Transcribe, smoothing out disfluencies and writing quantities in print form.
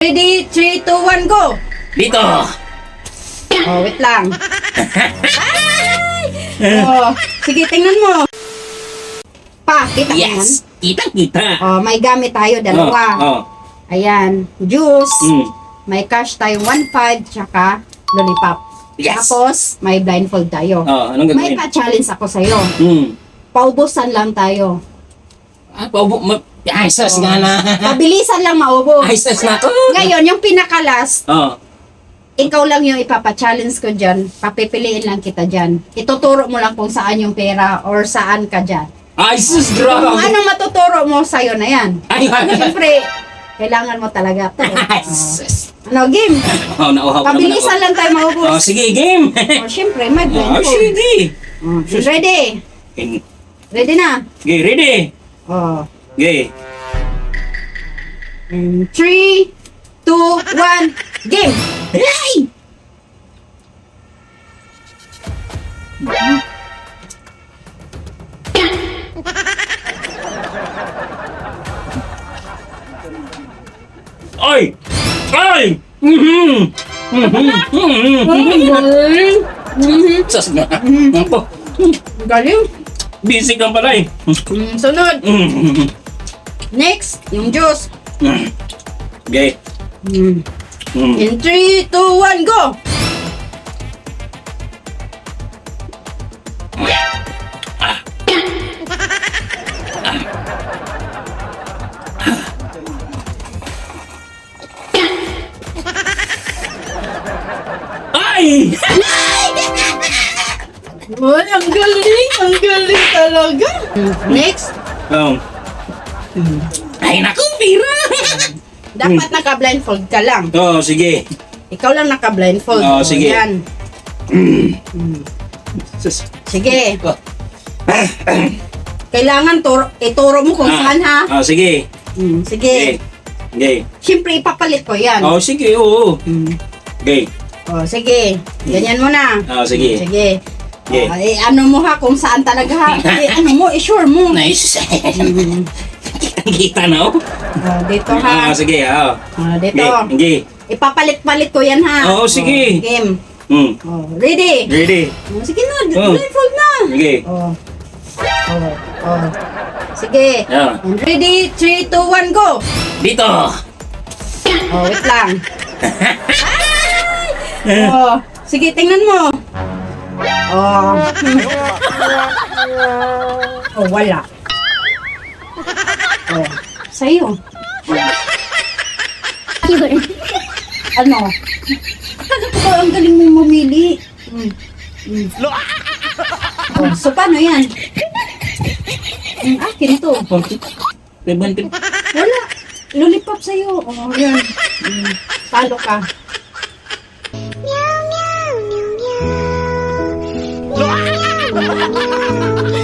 Ready, 3, 2, 1, go! Dito! Oh, wait lang. Oh, sige, tingnan mo. Pa, kita mo yan? Yes! Kita-kita! Oh, may gamit tayo, dalawa. Oh. Ayan, juice. Mm. May cash tayo, 1.5, tsaka lollipop. Yes. Tapos, may blindfold tayo. Oh, anong May gagawin? pa-challenge ako sa'yo. Paubusan lang tayo. Ay, sus nga na! Pabilisan lang maubos. Ay, sus na to! Ngayon, yung pinaka-last, Oh. ikaw lang yung ipapa-challenge ko dyan. Papipiliin lang kita dyan. Ituturo mo lang kung saan yung pera or saan ka dyan. Ay, sus! Kung Grabe! anong matuturo mo sa'yo na yan. Ay, Siyempre, kailangan mo talaga to. ay, sus! Ano, game? Oh, nauhaw naman Pabilisan lang tayo ako. Oh, maubos. sige, game! Siyempre, may Oh, blindfold. sige! Ready? Ready na? Okay, ready? Oh. Okay. 3, 2, 1, game! Hey! Ay! Ay! Sas nga. Ako, Galing. busy ka pala eh. Sunod. Next, yung juice. Okay. In 3, 2, 1, go! Ay! Uy, ang galing! Ang galing talaga! Next, Oh. Ay, naku, pira! dapat naka-blindfold ka lang. Oh, sige. Ikaw lang naka-blindfold. Oh, sige. Yan. Sus. Sige. Kailangan ituro mo kung saan ha. Oh, sige. Sige. Okay. Siyempre, ipapalit ko yan. Oh, sige, oo. Okay. Oh, sige. Ganyan mo na. Oh, sige. Sige. Okay. Oh, ano mo ha, kung saan talaga ha. Ano mo, sure mo. Nice. Kita na, oh. Oh, dito ha. Ah, sige, oh. Oh, dito. Okay, okay. Ipapalit-palit ko yan ha. Oo, sige. Oh, game. Hmm. Oh, ready? Ready? Oh, sige na, Oh. blindfold na. Okay. Oh. Oh. Oh. Sige. Yeah. Ready? 3, 2, 1, go! Dito. Oh, wait lang. Oh, sige, tingnan mo. Oh. Oh, wala. Oh, sa'yo. Ano? Talaga ba ang galing mo mamili? Oh, so paano yan? Akin to. Wala. Lollipop sa'yo. Oh, yan. Talo ka. Meow, meow, meow, meow.